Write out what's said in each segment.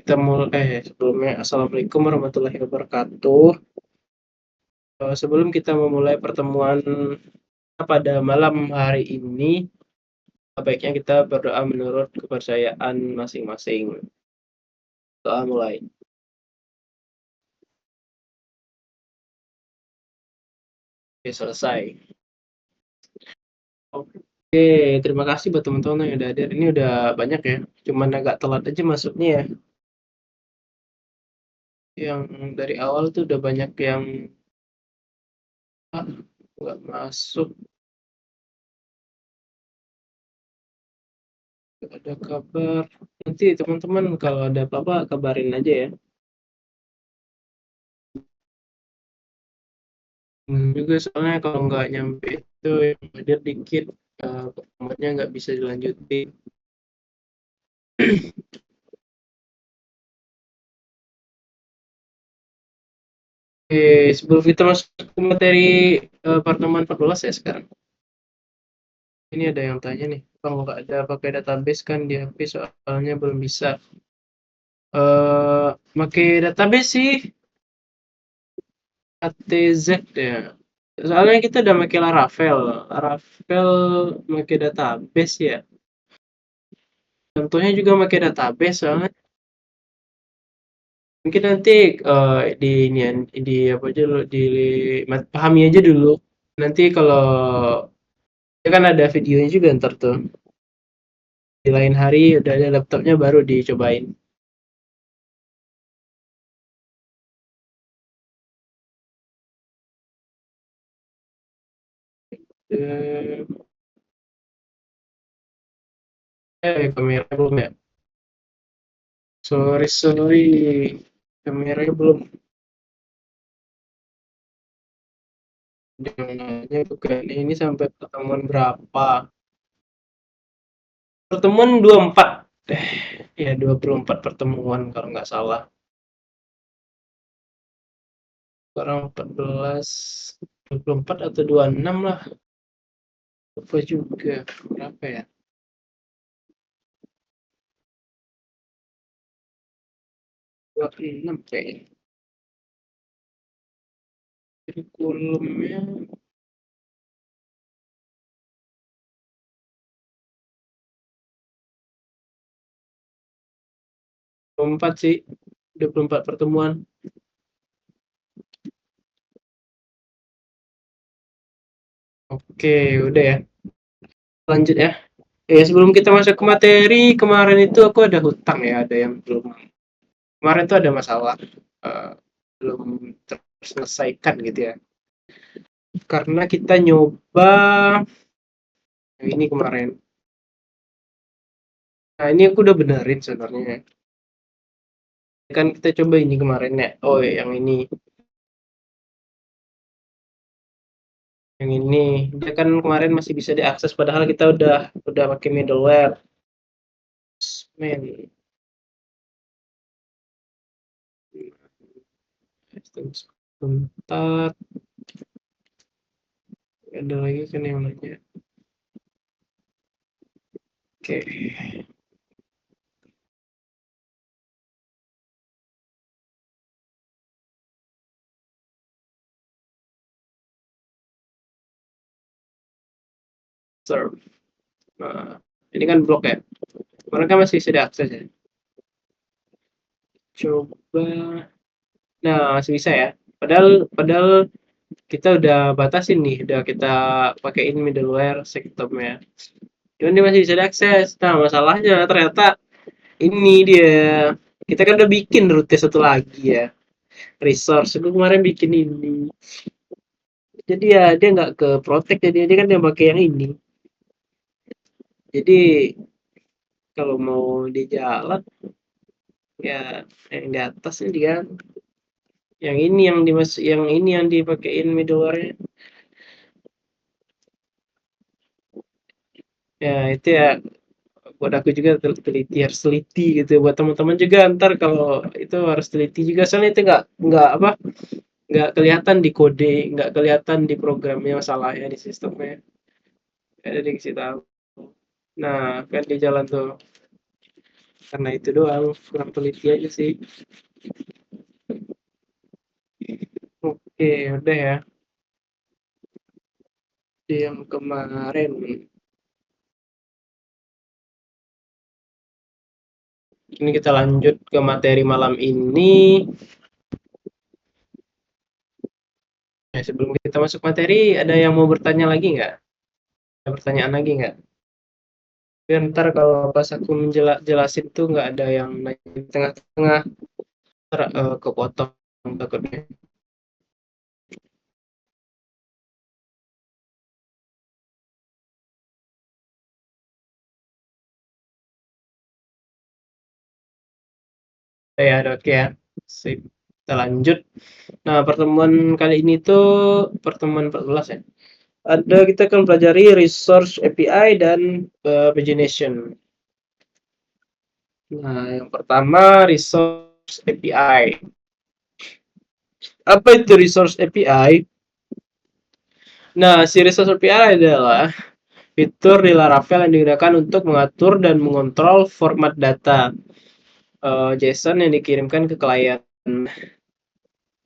kita mulai sebelumnya assalamualaikum warahmatullahi wabarakatuh. Sebelum kita memulai pertemuan pada malam hari ini, baiknya kita berdoa menurut kepercayaan masing-masing. Doa mulai. Oke, selesai. Oke, terima kasih buat teman-teman yang udah hadir. Ini udah banyak ya, cuman agak telat aja masuknya ya. Yang dari awal tuh udah banyak yang nggak masuk, nggak ada kabar. Nanti teman-teman kalau ada apa-apa kabarin aja ya. Juga soalnya kalau nggak nyampe itu yang hadir dikit, pertemuannya nggak bisa dilanjutin. Oke, sebelum kita masuk ke materi pertemuan 14 ya sekarang. Ini ada yang tanya nih, kalau nggak ada pakai database kan di HP soalnya belum bisa. Pakai database sih ATZ ya. Soalnya kita udah pakai Laravel. Laravel pakai database ya. Contohnya juga pakai database soalnya. Mungkin nanti di ini ya, di apa aja dulu, pahami aja dulu. Nanti kalau ya kan ada videonya juga ntar tuh. Di lain hari udah ada laptopnya baru dicobain. Eh, kamera belum ya? Sorry, sorry. Kameranya belum. Jangan nanya bukan ini sampai pertemuan berapa? Pertemuan 24. Ya 24 pertemuan kalau nggak salah. Sekarang 14, 24 atau 26 lah. Lupa juga. Berapa ya? 26 kayaknya. Kurikulumnya 24 sih. 24 pertemuan. Oke, udah ya. Lanjut ya. Sebelum kita masuk ke materi, kemarin itu aku ada hutang ya, ada yang belum. Kemarin tuh ada masalah belum terselesaikan gitu ya. Karena kita nyoba yang ini kemarin. Nah, ini aku udah benerin sebenarnya. Kan kita coba ini kemarin ya. Oh, yang ini. Yang ini. Dia kan kemarin masih bisa diakses padahal kita udah pakai middleware. Men, sebentar. Ada lagi kan yang nanya. Oke. Serve. Nah, ini kan blok ya. Kemarin kan masih bisa diakses ya. Coba. Nah, masih bisa ya. Padahal padahal kita udah batasin nih, udah kita pakaiin middleware sektomnya. Cuman dia masih bisa diakses. Nah, masalahnya ternyata ini dia. Kita kan udah bikin rute satu lagi ya. Resource. Gue kemarin bikin ini. Jadi ya dia nggak ke protect jadi dia kan yang pakai yang ini. Jadi kalau mau di jalan ya yang di atasnya dia yang ini yang ini yang dipakein middleware-nya. Ya itu ya buat aku juga teliti harus teliti gitu buat teman-teman juga ntar kalau itu harus teliti juga soalnya itu nggak apa nggak kelihatan di kode nggak kelihatan di programnya masalahnya di sistemnya ada dikasih tahu nah kan di jalan tuh karena itu doang, kurang teliti aja sih. Oke, udah ya. Yang kemarin, ini kita lanjut ke materi malam ini. Ya, sebelum kita masuk materi, ada yang mau bertanya lagi nggak? Ada pertanyaan lagi nggak? Biar ntar kalau pas aku menjelasin tuh nggak ada yang nanya di tengah-tengah, ntar kepotong takutnya. Ya, ada oke ya. Sip. Kita lanjut. Nah, pertemuan kali ini tuh pertemuan 14 ya. Kita akan pelajari resource API dan pagination. Nah, yang pertama resource API. Apa itu resource API? Nah, si resource API adalah fitur di Laravel yang digunakan untuk mengatur dan mengontrol format data JSON yang dikirimkan ke klien.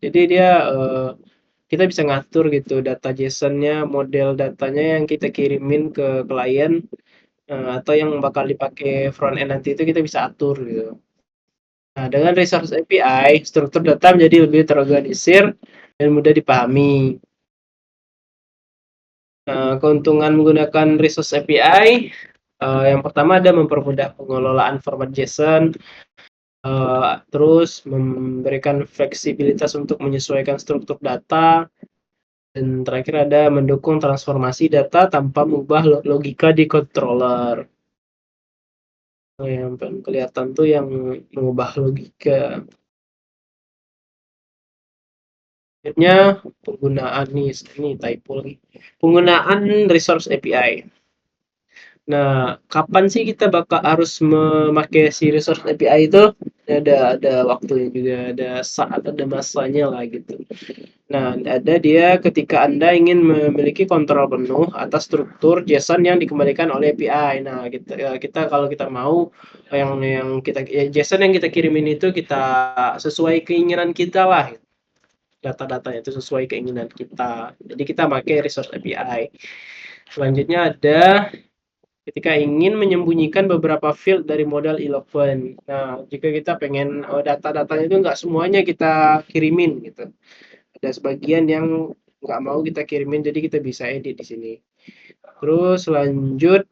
Jadi dia kita bisa ngatur gitu data JSON-nya, model datanya yang kita kirimin ke klien atau yang bakal dipakai front end nanti itu kita bisa atur gitu. Nah, dengan resource API, struktur data menjadi lebih terorganisir dan mudah dipahami. Nah, keuntungan menggunakan resource API, yang pertama ada mempermudah pengelolaan format JSON, terus memberikan fleksibilitas untuk menyesuaikan struktur data, dan terakhir ada mendukung transformasi data tanpa mengubah logika di controller. Nah, yang paling kelihatan tuh yang mengubah logika. Selanjutnya penggunaan nih, ini typo lagi. Penggunaan resource API. Nah, kapan sih kita bakal harus memakai si resource API itu? Ada waktunya juga, ada saat, ada masanya lah gitu. Nah, ada dia ketika Anda ingin memiliki kontrol penuh atas struktur JSON yang dikembalikan oleh API. Nah, kita kalau kita mau yang kita ya, JSON yang kita kirimin itu kita sesuai keinginan kita lah. Data-datanya itu sesuai keinginan kita. Jadi kita pakai resource API. Selanjutnya ada ketika ingin menyembunyikan beberapa field dari modal Eloquent. Nah, jika kita pengen data-datanya itu nggak semuanya kita kirimin gitu. Ada sebagian yang nggak mau kita kirimin, jadi kita bisa edit di sini. Terus lanjut,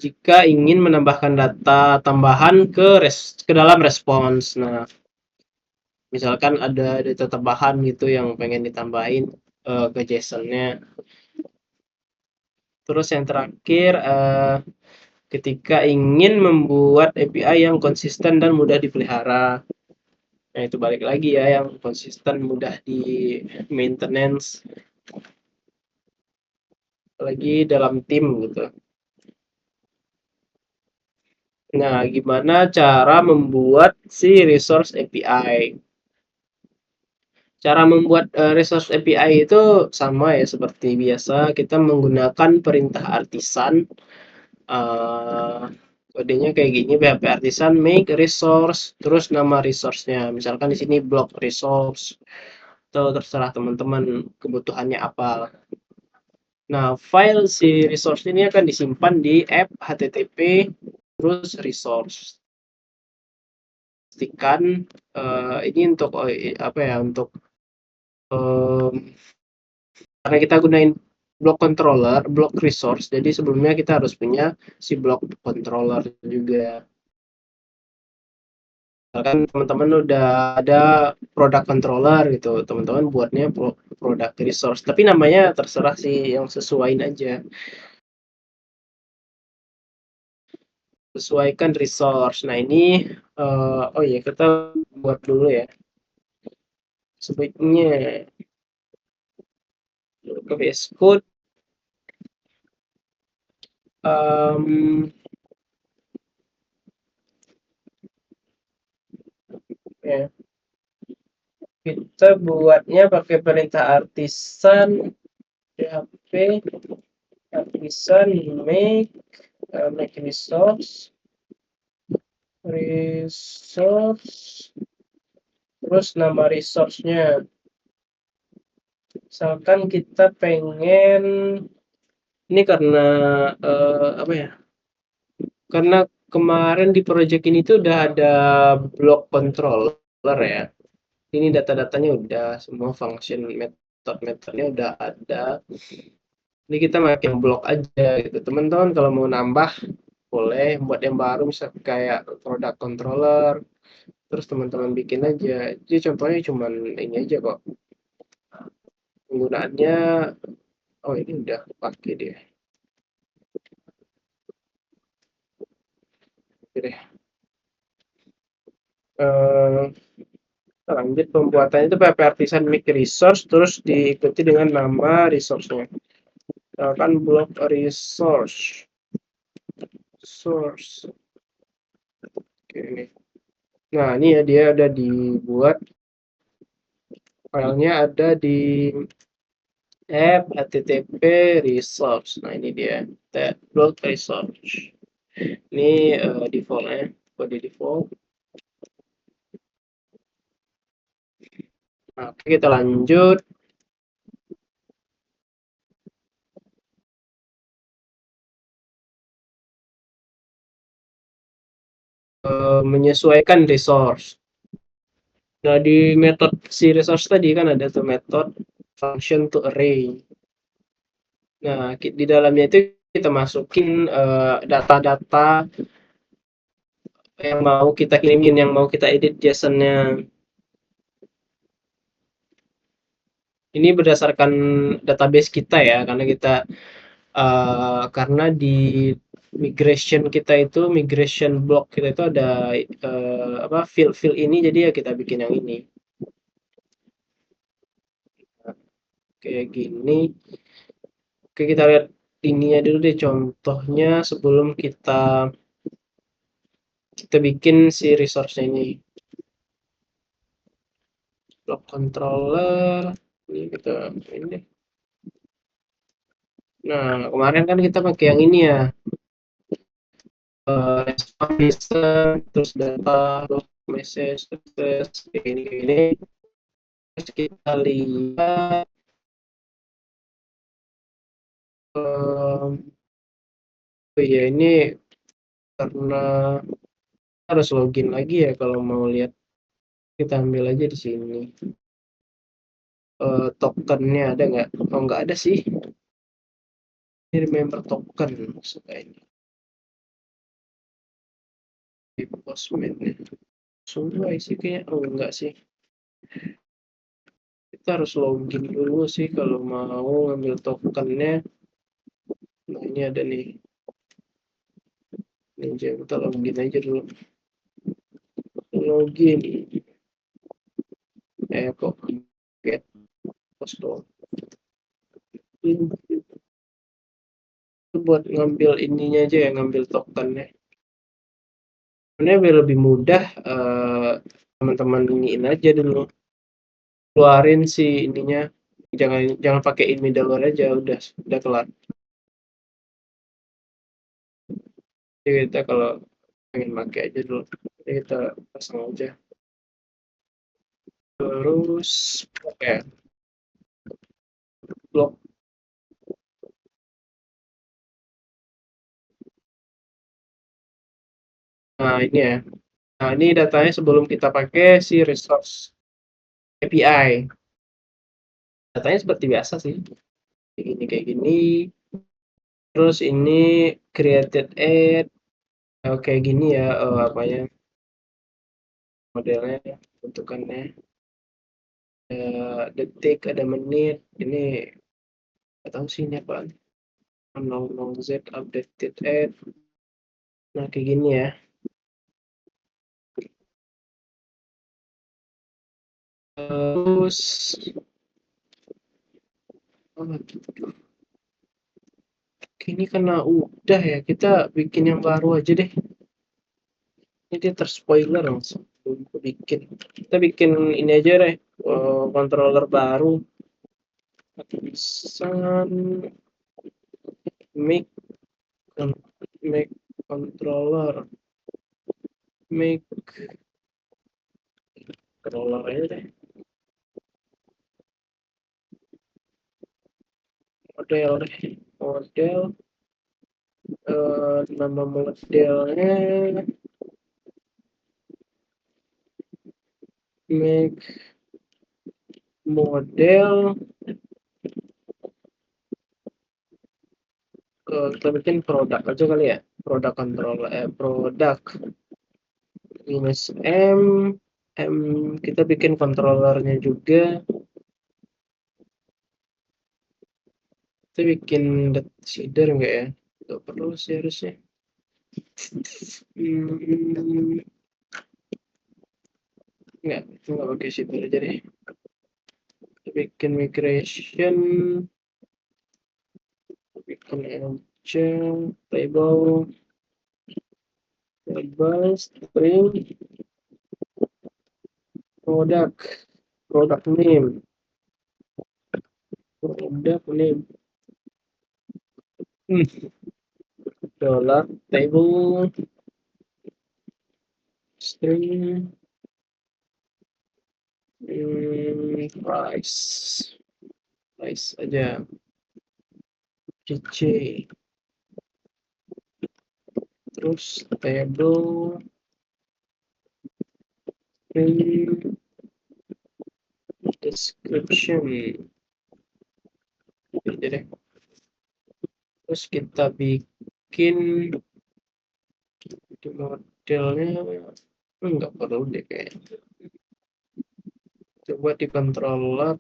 jika ingin menambahkan data tambahan ke dalam respons. Nah, misalkan ada data tambahan gitu yang pengen ditambahin ke JSON-nya. Terus yang terakhir, ketika ingin membuat API yang konsisten dan mudah dipelihara. Nah, itu balik lagi ya, yang konsisten, mudah di maintenance, lagi dalam tim gitu. Nah, gimana cara membuat si resource API? Cara membuat resource API itu sama ya seperti biasa, kita menggunakan perintah artisan. uh, Kodenya kayak gini, PHP artisan make resource, terus nama resource-nya. Misalkan di sini block resource, atau terserah teman-teman kebutuhannya apa. Nah, file si resource ini akan disimpan di app http terus resource. Pastikan ini untuk apa ya, untuk karena kita gunain block controller, block resource. Jadi sebelumnya kita harus punya si block controller juga. Misalkan teman-teman udah ada product controller gitu, teman-teman buatnya product resource. Tapi namanya terserah sih, yang sesuaiin aja. Sesuaikan resource. Nah ini, oh iya kita buat dulu ya. Sebaiknya ke VS Code. Um, ya, kita buatnya pakai perintah artisan PHP artisan make make resource, terus nama resource-nya. Misalkan kita pengen ini karena apa ya? Karena kemarin di project ini tuh udah ada block controller ya. Ini data-datanya udah semua function metode-metodenya udah ada. Ini kita makin blok aja gitu. Teman-teman kalau mau nambah boleh buat yang baru misal kayak product controller, terus teman-teman bikin aja. Jadi contohnya cuman ini aja kok. Penggunaannya oh ini udah pakai dia. Oke deh. Eh, lanjut pembuatannya itu PP artisan make resource terus diikuti dengan nama resource-nya. Misalkan blok source. Oke, ini. Nah, ini ya dia udah dibuat filenya ada di app http resource. Nah, ini dia. Blok resource. Ini defaultnya, kode default. Nah, oke, kita lanjut. Menyesuaikan resource. Nah, di metode si resource tadi kan ada tuh metode function to array. Nah, di dalamnya itu kita masukin data-data yang mau kita kirimin, yang mau kita edit JSON-nya. Ini berdasarkan database kita ya, karena kita karena di migration block kita itu ada apa field ini, jadi ya kita bikin yang ini. Kayak gini. Oke, kita lihat ininya dulu deh contohnya sebelum kita bikin si resource ini. Block controller ini kita ini. Nah, kemarin kan kita pakai yang ini ya. Response terus data terus message terus ini terus kita lihat oh iya ini karena harus login lagi ya kalau mau lihat, kita ambil aja di sini tokennya ada nggak? Oh nggak ada sih, ini remember token maksudnya ini di postman sesuai sih kayaknya. Oh enggak sih, kita harus login dulu sih kalau mau ngambil tokennya. Nah ini ada nih, ninja kita login aja dulu, login kok get post doang itu buat ngambil ininya aja ya, ngambil tokennya. Sebenarnya biar lebih mudah teman-teman iniin aja dulu, keluarin si ininya, jangan jangan pakai in middleware aja, udah kelar. Jadi kita kalau pengen pakai aja dulu, jadi kita pasang aja terus oke blok. Nah ini ya, nah ini datanya sebelum kita pakai si resource API, datanya seperti biasa sih kayak gini terus ini created add kayak gini ya, apanya modelnya bentukannya, detik ada menit, ini nggak tahu sih ini apaan, no z updated add. Nah kayak gini ya, terus oh, ini karena udah ya kita bikin yang baru aja deh, ini dia terspoiler langsung belum bikin. Kita bikin ini aja deh, controller baru, tulisan make make controller, make controller aja deh. Model nama modelnya make model, kita bikin produk aja kali ya, produk controller, produk minus m kita bikin controllernya juga, kita bikin shader enggak ya, nggak perlu sih harusnya. Nggak pakai shader aja deh, kita bikin migration, bikin aja label string product name, dollar table string price aja, cc, terus table string description jadi, terus kita bikin di modelnya enggak perlu deh kayaknya, coba di controller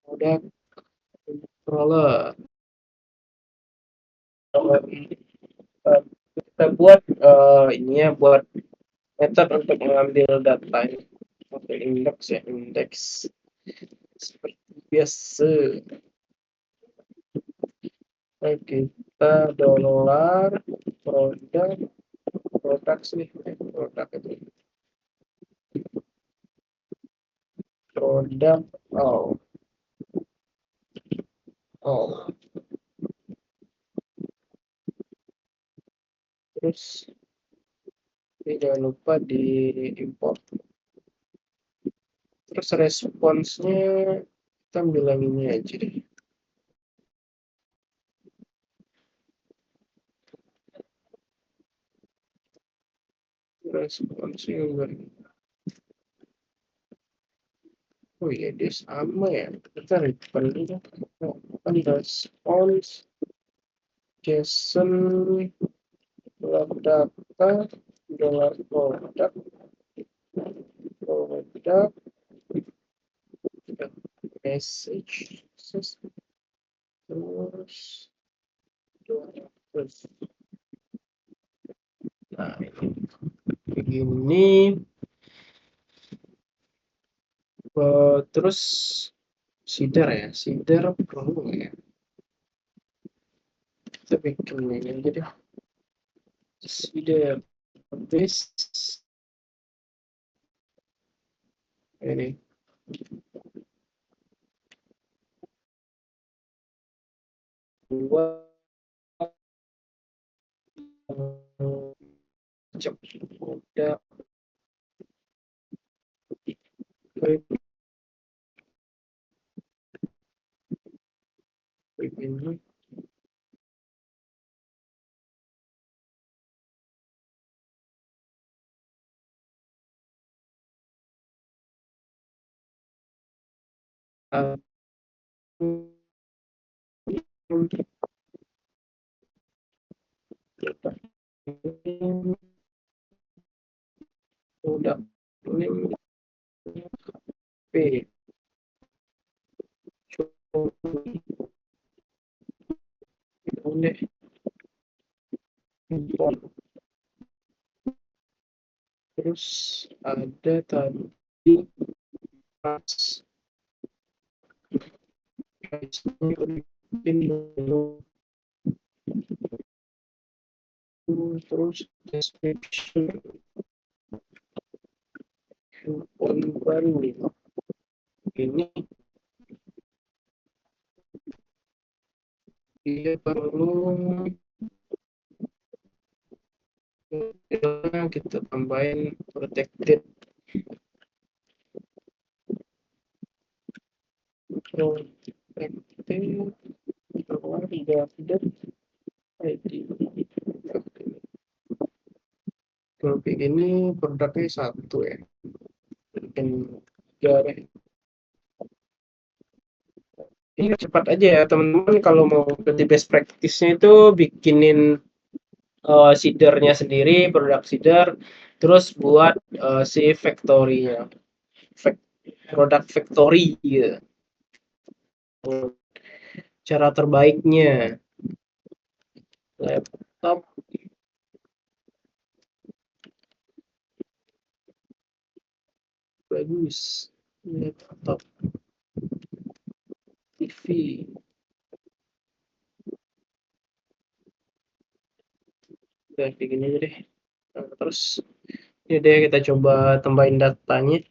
udah controller kita buat ini ya, buat method untuk mengambil data ini pakai indeks seperti biasa. Kita dollar produk sih, produk itu produk terus ini jangan lupa di import, terus responsnya kita bilang ini aja deh, responsnya oh iya dia sama ya, kita return dulu kan response JSON data dollar produk message terus nah ini begini, terus seeder perlu ya, kita bikin ini aja deh, seeder base ini dua udah ini udah ini P terus ada tadi pas terus description baru ini dia perlu kita tambahin protected protected ID. Kalau kayak gini produknya satu ya, bikin tiga deh. Ini cepat aja ya teman-teman, kalau mau ganti best practice-nya itu bikinin seedernya sendiri, produk seeder, terus buat si factory-nya, produk factory gitu. Cara terbaiknya laptop bagus, laptop TV udah kayak gini aja deh. Nah, terus ini deh kita coba tambahin datanya,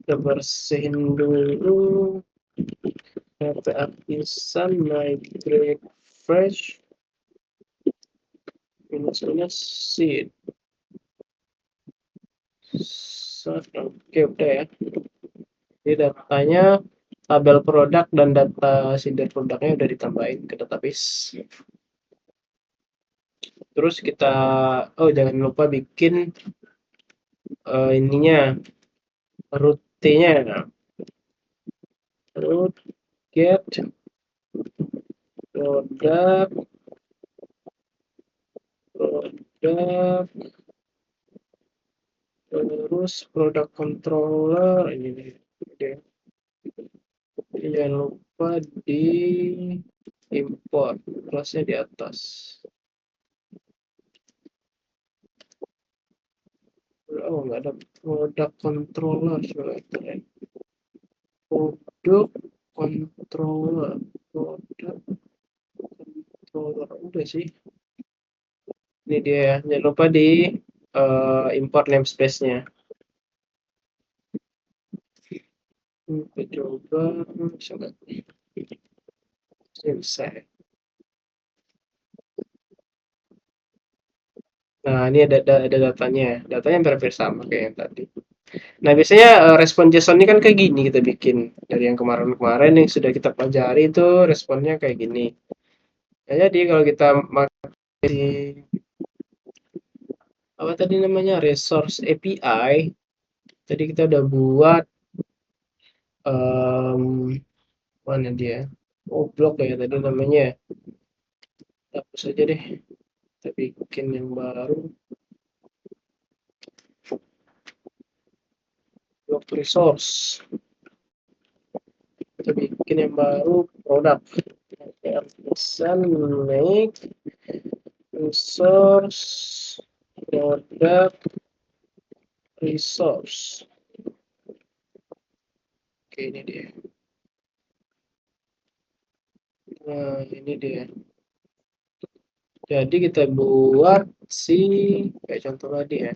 kita bersihin dulu data artisan migrate fresh minus seed. Oke udah ya, jadi datanya, tabel produk dan data seeder produknya udah ditambahin ke database. Terus kita, oh jangan lupa bikin ininya, root-nya, root get produk terus produk controller ini nih. Jangan lupa di import kelasnya di atas. Oh nggak ada produk controller, produk controller, produk controller udah sih. Ini dia, jangan lupa di import namespace-nya. Kita coba bisa nggak? Bisa. Nah ini ada datanya, datanya hampir sama kayak yang tadi. Nah biasanya respon JSON ini kan kayak gini kita bikin, dari yang kemarin-kemarin yang sudah kita pelajari itu responnya kayak gini. Nah, jadi kalau kita pakai apa tadi namanya, resource API, tadi kita udah buat mana dia, oh blok ya tadi namanya, hapus aja deh, kita bikin yang baru, blok resource, kita bikin yang baru produk, artisan make resource produk resource. Oke ini dia. Nah ini dia, jadi kita buat si kayak contoh tadi ya,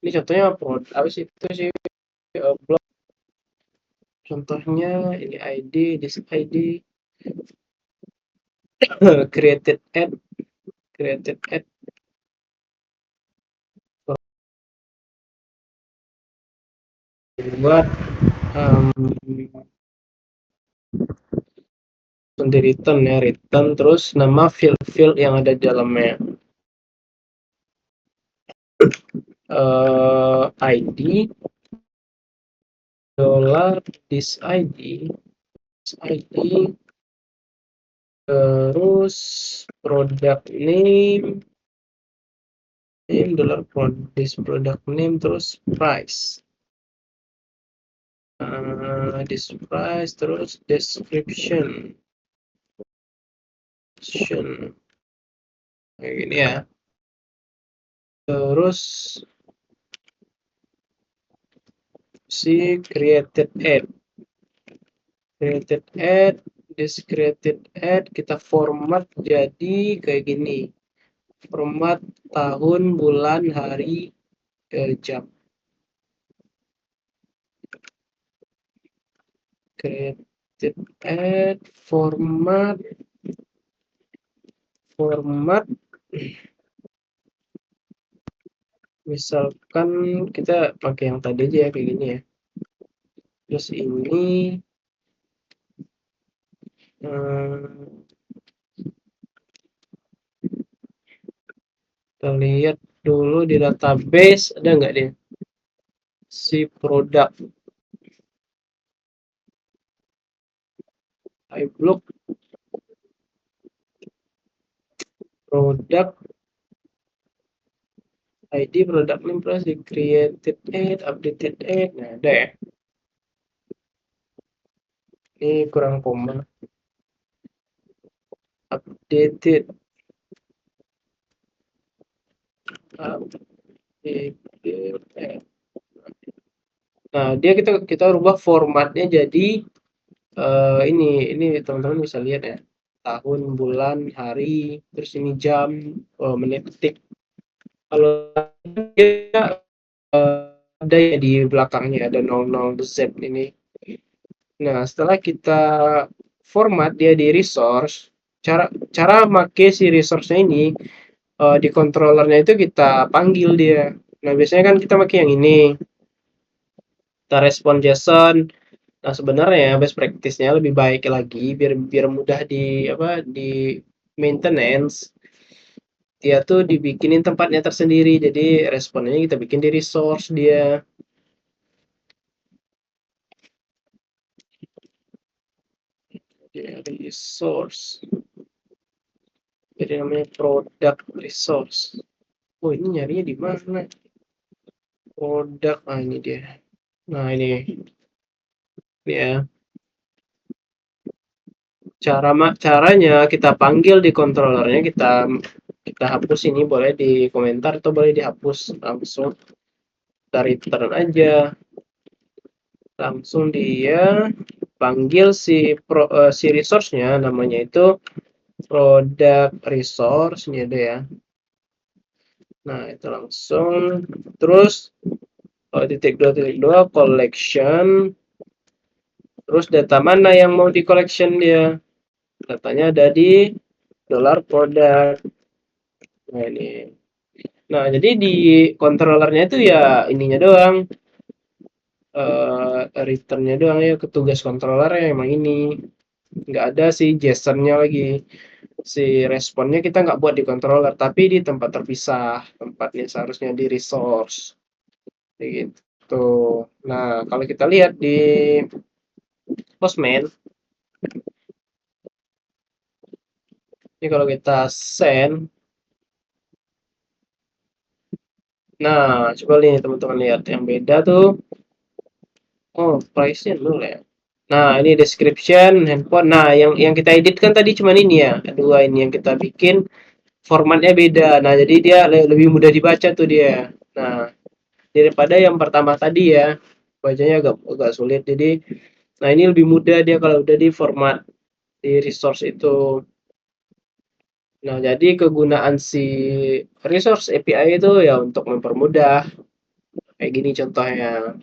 ini contohnya produk apa sih itu sih, blok contohnya, ini ID, this ID, created add buat di return ya, return terus nama field yang ada di dalamnya, ID dollar this ID terus product name dollar this product name terus price, this price terus description kayak gini ya, terus si created this created add kita format jadi kayak gini, format tahun bulan hari jam, created created at format misalkan kita pakai yang tadi aja ya kayak gini ya. Terus ini hmm, kita lihat dulu di database ada nggak dia si produk iBlock produk ID product name plus di created ad updated ad. Nah ada ya, ini kurang koma updated updated ad. Nah dia kita rubah formatnya jadi ini teman-teman bisa lihat ya, tahun, bulan, hari, terus ini jam, menit, detik. Kalau dia ada ya di belakangnya ada 00 Z ini. Nah, setelah kita format dia di resource, cara cara make si resource-nya ini di controllernya itu kita panggil dia. Nah, biasanya kan kita pakai yang ini. Kita respon JSON. Nah, sebenarnya best practice-nya lebih baik lagi biar biar mudah di apa di maintenance. Dia tuh dibikinin tempatnya tersendiri. Jadi responnya kita bikin di resource dia. Di resource. Jadi namanya product resource. Oh, ini nyarinya di mana? Produk. Ah, ini dia. Nah, ini ya. Caranya kita panggil di controllernya, kita hapus ini boleh di komentar atau boleh dihapus langsung dari return aja. Langsung dia panggil si resource-nya namanya itu product resource ini ada ya. Nah, itu langsung terus titik dua collection, terus data mana yang mau di collection dia, datanya ada di $product. Nah ini, nah jadi di controllernya itu ya ininya doang, returnnya doang ya, ketugas controllernya emang ini, nggak ada si JSON-nya lagi, si responnya kita nggak buat di controller tapi di tempat terpisah, tempatnya seharusnya di resource gitu. Nah kalau kita lihat di Postman, ini kalau kita send, nah coba nih teman-teman lihat yang beda tuh. Oh, price-nya nol ya. Nah, ini description handphone. Nah, yang kita edit kan tadi cuma ini ya. Dua ini yang kita bikin formatnya beda. Nah, jadi dia lebih mudah dibaca tuh dia. Nah, daripada yang pertama tadi ya. Bacanya agak sulit. Jadi, nah ini lebih mudah dia kalau udah di format di resource itu. Nah, jadi kegunaan si resource API itu ya untuk mempermudah. Kayak gini contohnya.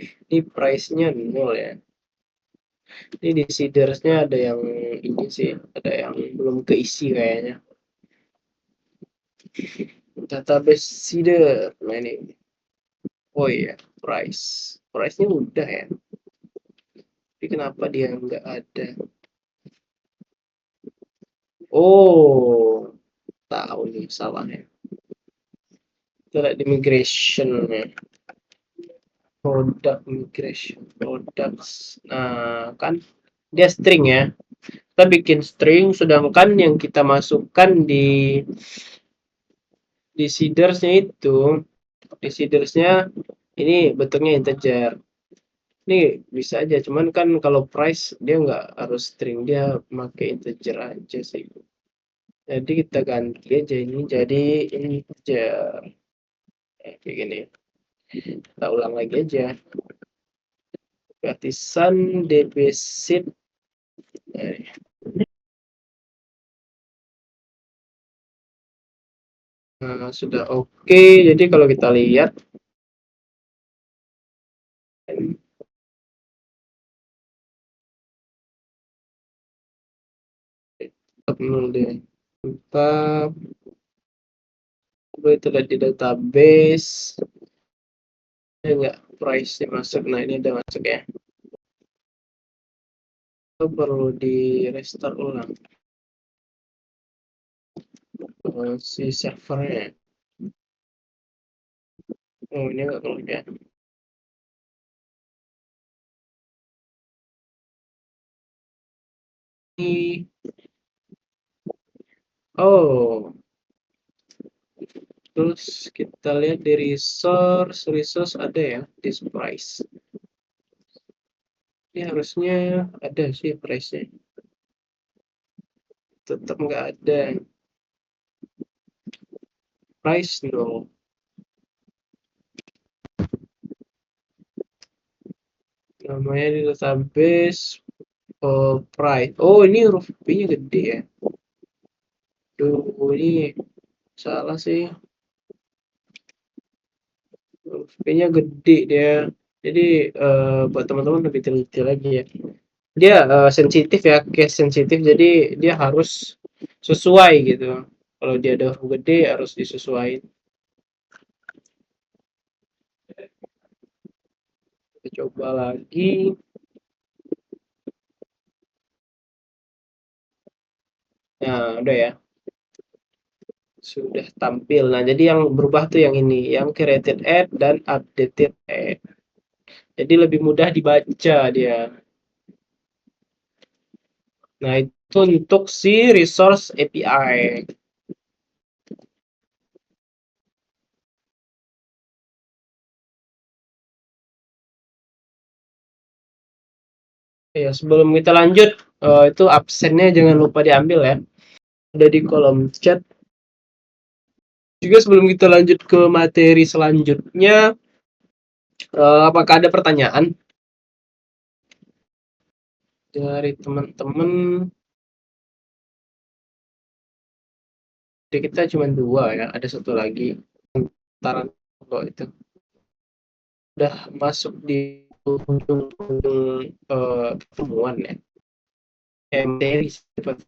Ini price-nya nol ya. Ini di seeders-nya ada yang ini sih, ada yang belum keisi kayaknya. Database seeder. Nah ini. Oh iya, price. Price-nya udah ya. Tapi kenapa dia nggak ada? Oh, tahu nih salahnya. Kita lihat di migration ya. Product migration, products. Nah, kan dia string ya. Kita bikin string, sedangkan yang kita masukkan di seeders-nya itu, di seeders-nya ini bentuknya integer. Ini bisa aja, cuman kan kalau price dia nggak harus string, dia pakai integer aja sih. Jadi kita ganti aja ini jadi integer. Kayak gini. Kita ulang lagi aja. Gratisan deposit. Nah, sudah oke. Jadi kalau kita lihat Dulu deh. Mantap. Coba itu lihat di database. Ada nggak price-nya masuk? Nah, ini udah masuk ya. Itu perlu di restart ulang si servernya. Oh, ini nggak keluar ya. Ini, oh, terus kita lihat di resource ada ya, this price. Ini harusnya ada sih price-nya. Tetap nggak ada. Price no. Namanya di database. Oh, price. Oh, ini huruf P-nya gede ya. Duh, ini salah sih. Huruf P-nya gede dia. Jadi buat teman-teman lebih teliti lagi ya. Dia sensitif ya, case sensitif. Jadi dia harus sesuai gitu. Kalau dia ada huruf gede harus disesuaikan. Kita coba lagi. Nah, udah ya. Sudah tampil. Nah, jadi yang berubah tuh yang ini, yang created add dan updated add. Jadi lebih mudah dibaca dia. Nah, itu untuk si resource API. Ya, sebelum kita lanjut, itu absennya jangan lupa diambil ya. Ada di kolom chat. Juga sebelum kita lanjut ke materi selanjutnya, apakah ada pertanyaan dari teman-teman? Jadi kita cuma dua ya, ada satu lagi. Antara kok itu udah masuk di ujung-ujung pertemuan ya. Materi sifat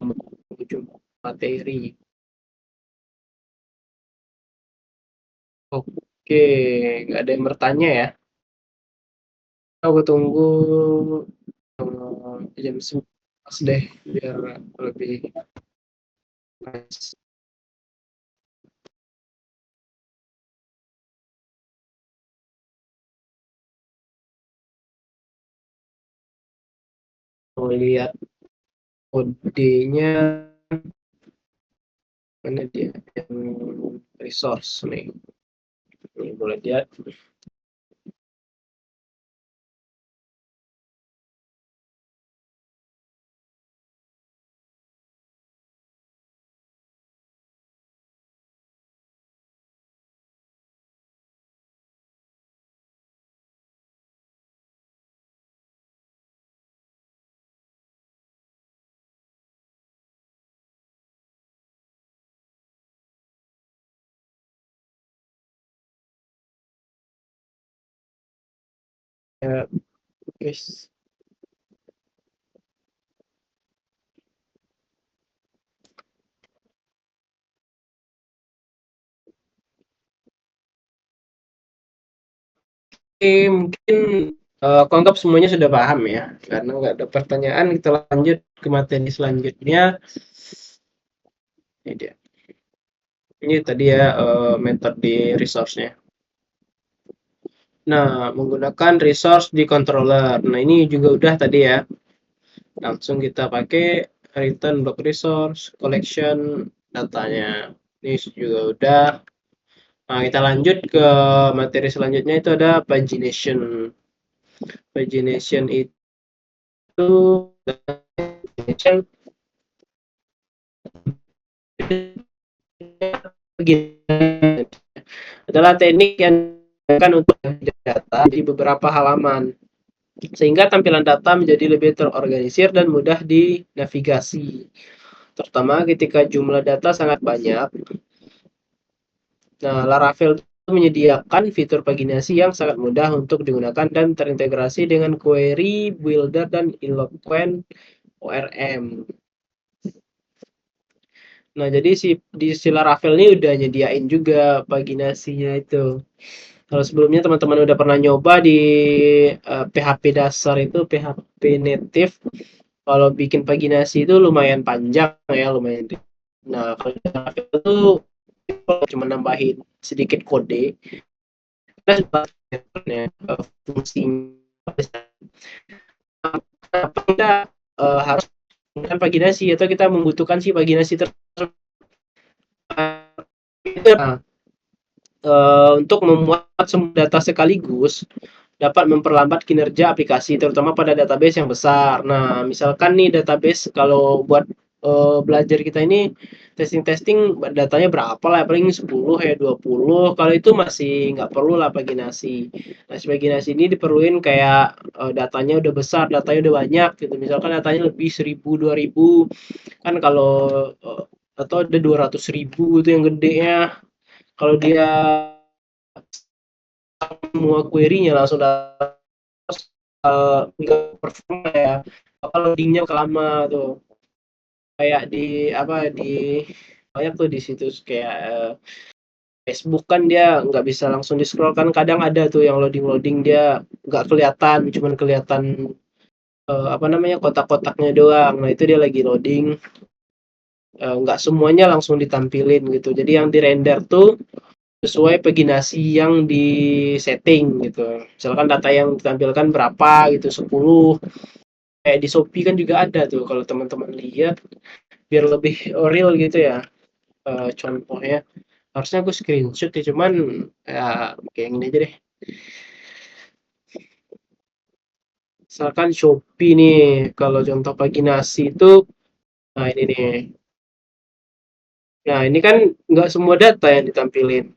ujung materi. Oke, nggak ada yang bertanya ya. Aku tunggu jam 11 deh biar lebih nice. Mau lihat kodenya mana dia yang resource nih. Ini boleh lihat. Ya, guys. Oke, mungkin aku anggap semuanya sudah paham ya. Karena nggak ada pertanyaan, kita lanjut ke materi selanjutnya. Ini dia. Ini tadi ya metode di resource-nya. Nah, menggunakan resource di controller. Nah, ini juga udah tadi ya. Langsung kita pakai return block resource, collection datanya. Ini juga udah. Nah, kita lanjut ke materi selanjutnya itu ada pagination. Pagination itu adalah teknik yang digunakan untuk data di beberapa halaman sehingga tampilan data menjadi lebih terorganisir dan mudah dinavigasi. Terutama ketika jumlah data sangat banyak. Nah, Laravel itu menyediakan fitur paginasi yang sangat mudah untuk digunakan dan terintegrasi dengan query builder dan Eloquent ORM. Nah, jadi si Laravel ini udah nyediain juga paginasinya itu. Kalau sebelumnya teman-teman udah pernah nyoba di PHP dasar itu, PHP native, kalau bikin paginasi itu lumayan panjang ya, lumayan. Nah, kalau di Laravel itu cuma nambahin sedikit kode, kita sebenarnya fungsinya apa kita harus menggunakan paginasi atau kita membutuhkan si paginasi tersebut. Nah, untuk memuat semua data sekaligus dapat memperlambat kinerja aplikasi, terutama pada database yang besar. Nah, misalkan nih database kalau buat belajar kita ini testing-testing datanya berapa lah, paling 10 ya 20. Kalau itu masih nggak perlu lah paginasi. Nah, si paginasi ini diperluin kayak datanya udah besar, datanya udah banyak gitu. Misalkan datanya lebih 1000, 2000 kan kalau atau ada 200.000 itu yang gedenya. Kalau dia semua query-nya langsung nggak performa ya, apa loadingnya lama tuh, kayak di apa di banyak tuh di situs kayak Facebook kan dia nggak bisa langsung di scroll kan, kadang ada tuh yang loading loading dia nggak kelihatan, cuman kelihatan apa namanya kotak-kotaknya doang. Nah itu dia lagi loading, nggak semuanya langsung ditampilin gitu, jadi yang di render tuh sesuai paginasi yang di setting gitu. Misalkan data yang ditampilkan berapa gitu, 10. Kayak di Shopee kan juga ada tuh kalau teman-teman lihat, biar lebih real gitu ya. Contohnya harusnya aku screenshot ya, cuman ya kayak gini aja deh. Misalkan Shopee nih, kalau contoh paginasi itu, nah ini nih. Nah ini kan nggak semua data yang ditampilin.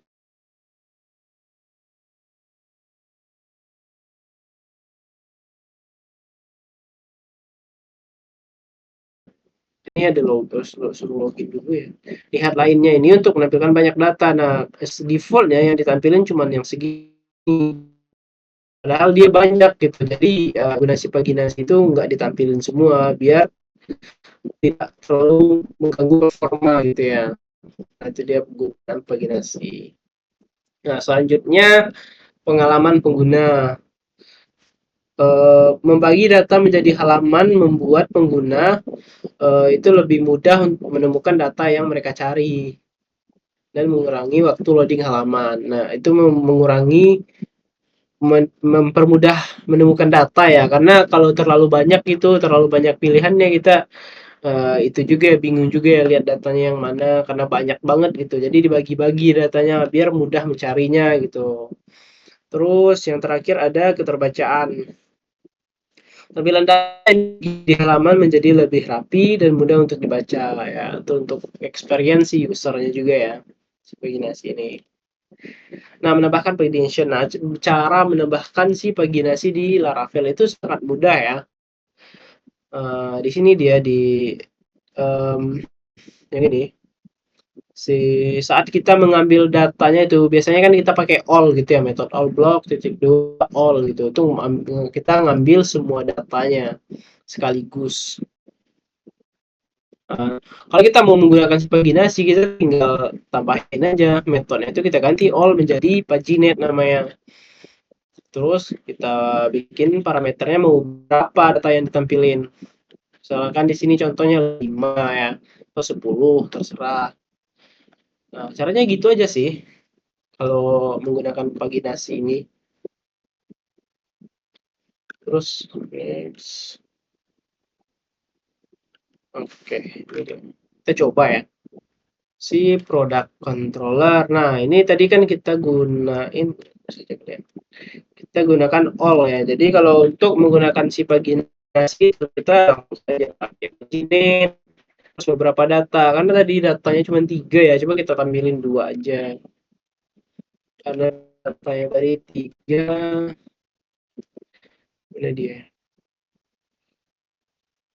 Ini ada logo, suruh login dulu ya. Lihat lainnya ini untuk menampilkan banyak data. Nah, defaultnya yang ditampilin cuma yang segini. Padahal dia banyak gitu. Jadi donasi paginasi itu nggak ditampilin semua biar tidak terlalu mengganggu performa gitu ya. Nah, itu dia penggunaan paginasi. Nah, selanjutnya pengalaman pengguna. Membagi data menjadi halaman membuat pengguna itu lebih mudah untuk menemukan data yang mereka cari dan mengurangi waktu loading halaman. Nah, itu mengurangi mempermudah menemukan data ya, karena kalau terlalu banyak itu terlalu banyak pilihannya, kita itu juga ya, bingung juga ya lihat datanya yang mana karena banyak banget gitu. Jadi dibagi-bagi datanya biar mudah mencarinya gitu. Terus yang terakhir ada keterbacaan. Tampilan data di halaman menjadi lebih rapi dan mudah untuk dibaca ya. Itu untuk experience usernya juga ya. Si paginasi ini. Nah, menambahkan pagination. Nah, cara menambahkan si paginasi di Laravel itu sangat mudah ya. Di sini dia di yang ini. Saat kita mengambil datanya itu biasanya kan kita pakai all gitu ya, metode all block titik dua all gitu. Itu kita ngambil semua datanya sekaligus. Kalau kita mau menggunakan paginasi, kita tinggal tambahin aja metodenya itu, kita ganti all menjadi paginate namanya. Terus kita bikin parameternya mau berapa data yang ditampilin. Misalkan di sini contohnya 5 ya, atau 10 terserah. Nah, caranya gitu aja sih kalau menggunakan paginasi ini. Terus oke, kita coba ya. Si product controller. Nah, ini tadi kan kita gunain, kita gunakan all ya. Jadi kalau untuk menggunakan si paginasi kita langsung saja pakai paginate terus beberapa data. Karena tadi datanya cuma 3 ya. Coba kita tampilin 2 aja. Karena datanya tadi 3, ini dia.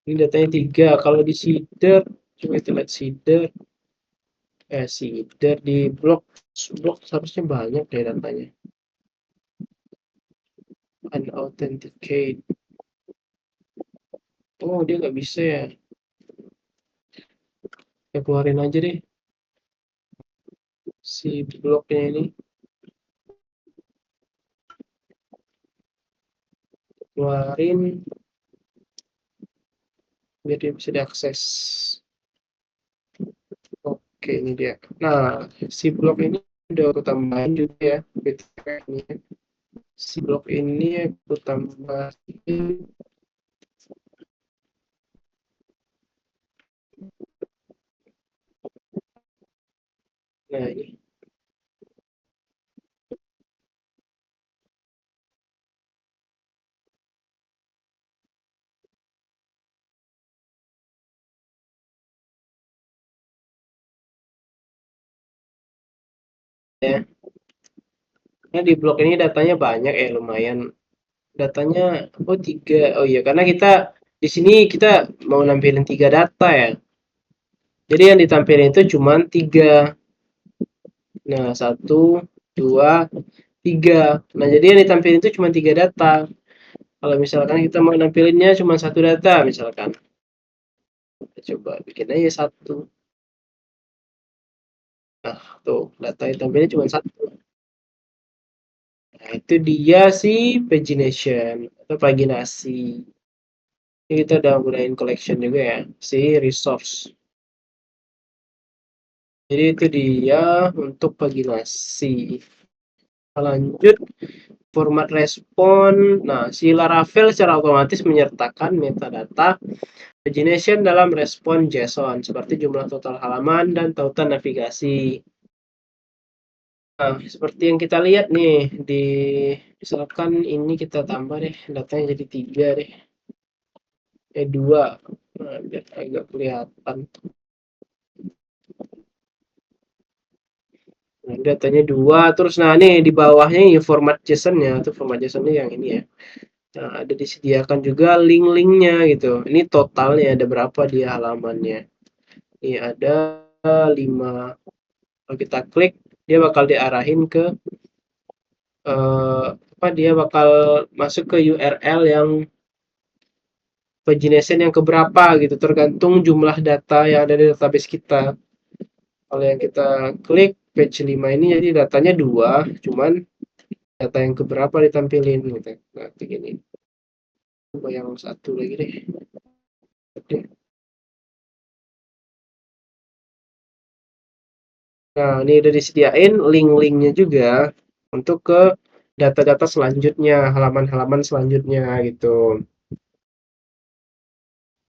Ini datanya 3. Kalau di seeder, coba kita lihat seeder. Seeder di blok seharusnya banyak deh datanya. Unauthenticate. Oh, dia nggak bisa ya. Kita keluarin aja deh si bloknya ini, keluarin biar dia bisa diakses. Oke, ini dia. Nah, si blok ini udah aku tambahin juga ya, BTW ini. Si blok ini aku tambahin. Nah, ini ya. Nah, di blok ini datanya banyak ya, lumayan. Datanya, oh tiga. Oh iya, karena kita di sini kita mau nampilin tiga data ya. Jadi yang ditampilin itu cuma tiga. Nah, satu, dua, tiga. Nah, jadi yang ditampilin itu cuma tiga data. Kalau misalkan kita mau nampilinnya cuma satu data, misalkan. Kita coba bikin aja satu. Nah, tuh, data yang tampilnya cuma satu. Nah, itu dia si pagination atau paginasi. Ini kita udah gunain collection juga ya, si resource. Jadi itu dia untuk paginasi. Lanjut format respon. Nah, si Laravel secara otomatis menyertakan metadata pagination dalam respon JSON seperti jumlah total halaman dan tautan navigasi. Nah, seperti yang kita lihat nih di misalkan ini kita tambah deh datanya jadi tiga deh, dua. Nah, biar agak kelihatan. Nah, datanya dua, terus nah ini di bawahnya ini format JSON-nya, tuh format JSON-nya yang ini ya. Nah, ada disediakan juga link-linknya gitu. Ini totalnya ada berapa dia halamannya. Ini ada 5. Kalau kita klik, dia bakal diarahin ke apa dia bakal masuk ke URL yang pagination yang keberapa gitu, tergantung jumlah data yang ada di database kita. Kalau yang kita klik page 5 ini jadi datanya dua, cuman data yang keberapa ditampilin gitu. Nah, begini. Coba yang satu lagi deh. Oke. Nah, ini udah disediain link-linknya juga untuk ke data-data selanjutnya, halaman-halaman selanjutnya gitu.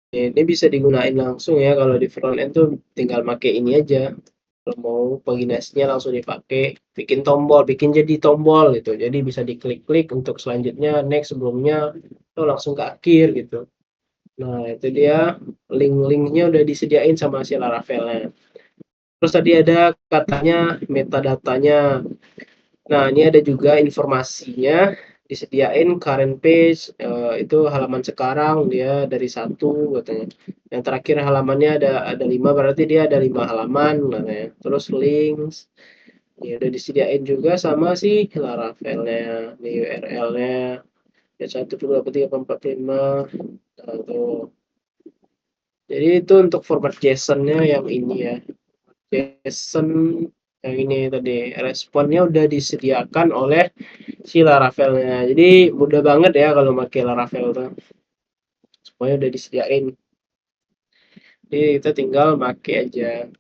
Ini bisa digunain langsung ya kalau di front end tuh tinggal pakai ini aja. Kalau mau paginasinya langsung dipakai, bikin tombol, bikin jadi tombol gitu. Jadi bisa diklik-klik untuk selanjutnya, next sebelumnya, itu langsung ke akhir gitu. Nah, itu dia link-linknya udah disediain sama si Laravel-nya. Terus tadi ada katanya metadatanya. Nah, ini ada juga informasinya disediain current page, itu halaman sekarang dia dari satu katanya. Yang terakhir halamannya ada 5 berarti dia ada 5 halaman katanya. Terus links ya udah disediain juga sama si Laravel-nya, di URL-nya. Ya 1 2 3 4 5. Nah, tuh. Jadi itu untuk format JSON-nya yang ini ya. JSON yang ini tadi responnya udah disediakan oleh si Laravel-nya. Jadi mudah banget ya kalau pakai Laravel tuh. Semuanya udah disediain. Jadi kita tinggal pakai aja.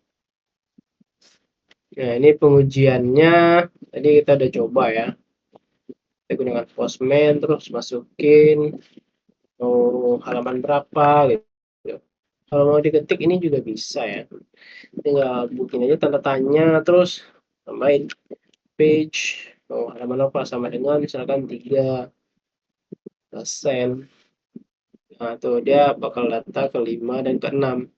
Nah, ini pengujiannya. Tadi kita udah coba ya. Kita gunakan Postman terus masukin halaman berapa gitu. Kalau mau diketik ini juga bisa ya. Tinggal bikin aja tanda tanya terus tambahin page halaman apa sama dengan misalkan 3%. Nah, tuh dia bakal data ke-5 dan ke-6.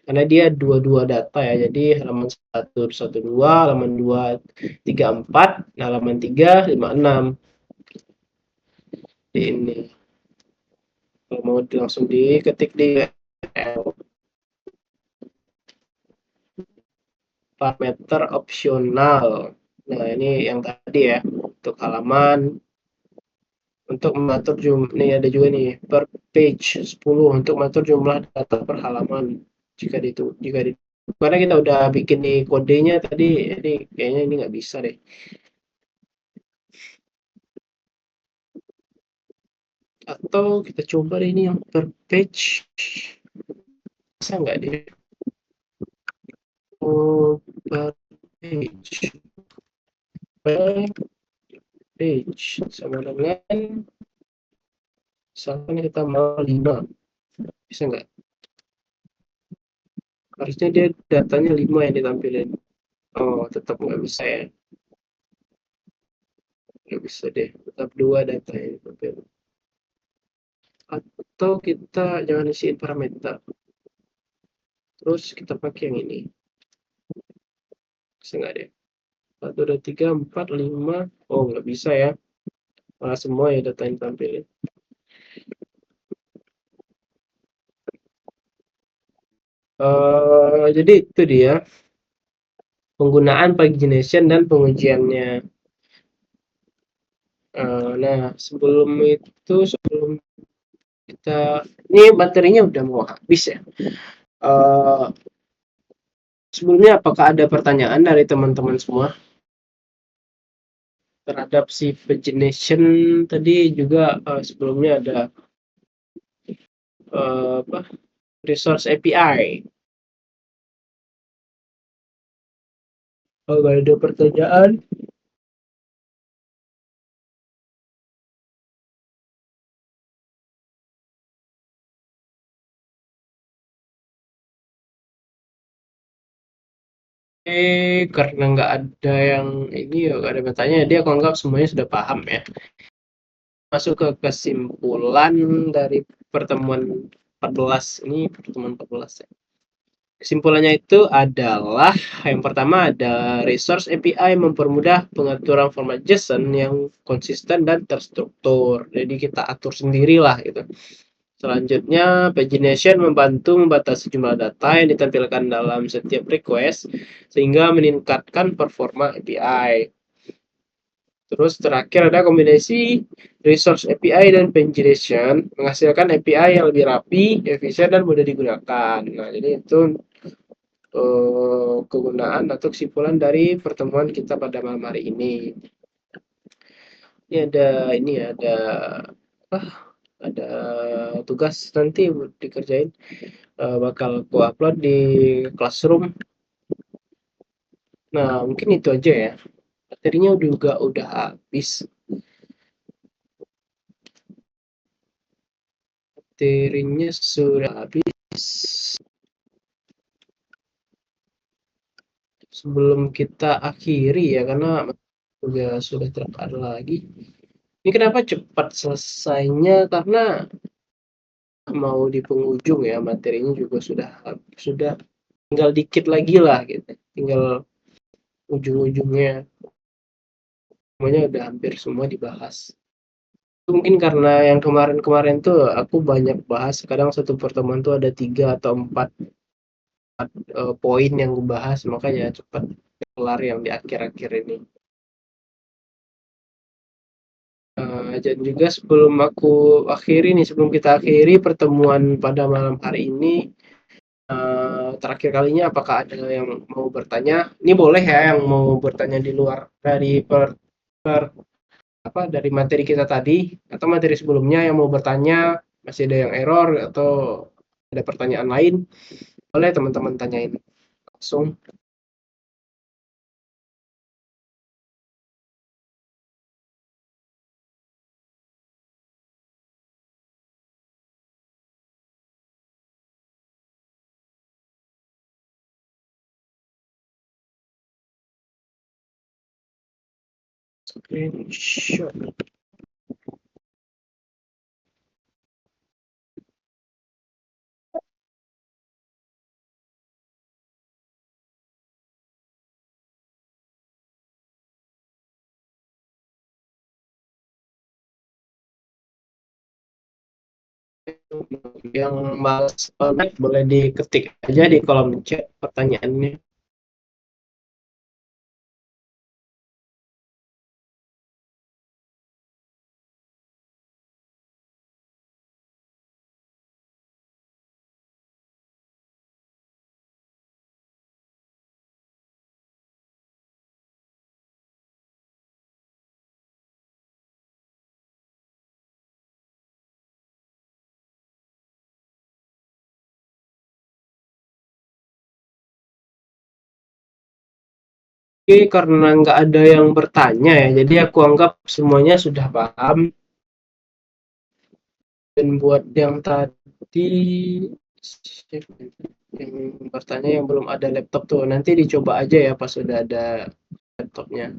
Karena dia dua-dua data ya. Jadi halaman 112, halaman 2 34, halaman 3 56. Ini kalau mau langsung diketik di parameter opsional. Nah, ini yang tadi ya untuk halaman. Untuk mengatur jumlah, nih ada juga nih per page 10 untuk mengatur jumlah data per halaman jika itu Karena kita udah bikin di kodenya tadi, jadi kayaknya ini nggak bisa deh. Atau kita coba deh ini yang per page. Bisa nggak deh? Oh, per page. Per page. Sama dengan, misalkan kita mau 5. Bisa nggak? Harusnya dia datanya 5 yang ditampilin. Oh, tetap nggak bisa ya. Nggak bisa deh. Tetap 2 data yang ditampilin. Atau kita jangan isiin parameter. Terus kita pakai yang ini. Bisa nggak deh? 1, 2, 3, 4, 5. Oh, nggak bisa ya. Malah semua ya data yang ditampilin. Jadi itu dia penggunaan pagination dan pengujiannya. Nah, sebelum kita ini materinya udah mau habis ya. Eh, Sebelumnya apakah ada pertanyaan dari teman-teman semua terhadap si pagination tadi juga sebelumnya ada apa resource API. Kalau ada pertanyaan, karena nggak ada yang ini ya nggak ada bertanya, dia aku anggap semuanya sudah paham ya. Masuk ke kesimpulan dari pertemuan 14 ini, pertemuan 14 ya. Kesimpulannya itu adalah yang pertama ada resource API mempermudah pengaturan format JSON yang konsisten dan terstruktur. Jadi kita atur sendirilah gitu. Selanjutnya, pagination membantu membatasi jumlah data yang ditampilkan dalam setiap request sehingga meningkatkan performa API. Terus terakhir ada kombinasi resource API dan pagination menghasilkan API yang lebih rapi, efisien, dan mudah digunakan. Nah, jadi itu kegunaan atau kesimpulan dari pertemuan kita pada malam hari ini. Ini ada apa? Ada tugas nanti buat dikerjain. Bakal aku upload di Classroom. Nah, mungkin itu aja ya. Materinya juga udah habis. Materinya sudah habis. Sebelum kita akhiri ya, karena juga sudah tidak ada lagi. Ini kenapa cepat selesainya? Karena mau di penghujung ya, materinya juga sudah tinggal dikit lagi lah gitu. Tinggal ujung-ujungnya. Semuanya udah hampir semua dibahas. Mungkin karena yang kemarin-kemarin tuh aku banyak bahas, kadang satu pertemuan tuh ada 3 atau 4 poin yang gue bahas, makanya cepat kelar yang di akhir-akhir ini. Dan juga sebelum kita akhiri pertemuan pada malam hari ini, terakhir kalinya apakah ada yang mau bertanya? Ini boleh ya yang mau bertanya di luar dari per- dari materi kita tadi atau materi sebelumnya yang mau bertanya, masih ada yang error atau ada pertanyaan lain, boleh teman-teman tanyain langsung. Screenshot. Yang males banget boleh diketik aja di kolom chat pertanyaannya. Oke, karena nggak ada yang bertanya ya, jadi aku anggap semuanya sudah paham. Dan buat yang tadi yang bertanya yang belum ada laptop tuh, nanti dicoba aja ya pas sudah ada laptopnya.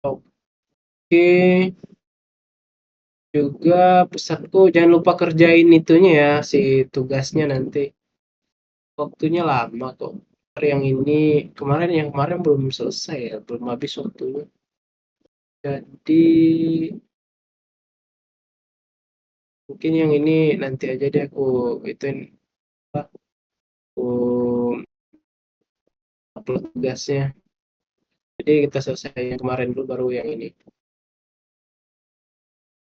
Oke, juga pesanku jangan lupa kerjain itunya ya, si tugasnya nanti. Waktunya lama kok. Yang kemarin belum selesai ya, belum habis waktunya. Jadi mungkin yang ini nanti aja deh aku ituin apa, aku upload tugasnya. Jadi kita selesai yang kemarin dulu baru yang ini.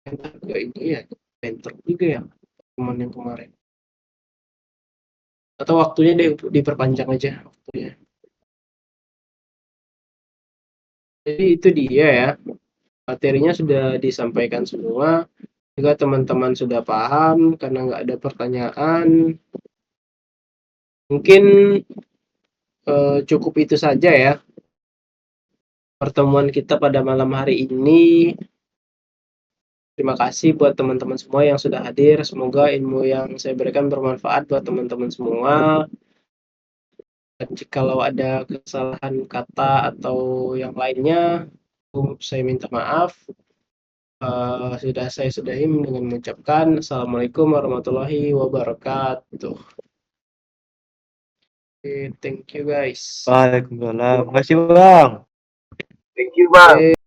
Entar ke ini ya, bentrok juga ya teman yang kemarin. Atau waktunya deh diperpanjang aja waktunya. Jadi itu dia ya, materinya sudah disampaikan semua. Juga teman-teman sudah paham karena nggak ada pertanyaan. Mungkin cukup itu saja ya pertemuan kita pada malam hari ini. Terima kasih buat teman-teman semua yang sudah hadir. Semoga ilmu yang saya berikan bermanfaat buat teman-teman semua. Dan jikalau ada kesalahan kata atau yang lainnya, saya minta maaf. Sudah saya sudahi dengan mengucapkan Assalamualaikum warahmatullahi wabarakatuh. Okay, thank you guys. Waalaikumsalam. Makasih Bang. Thank you, Bang. Okay.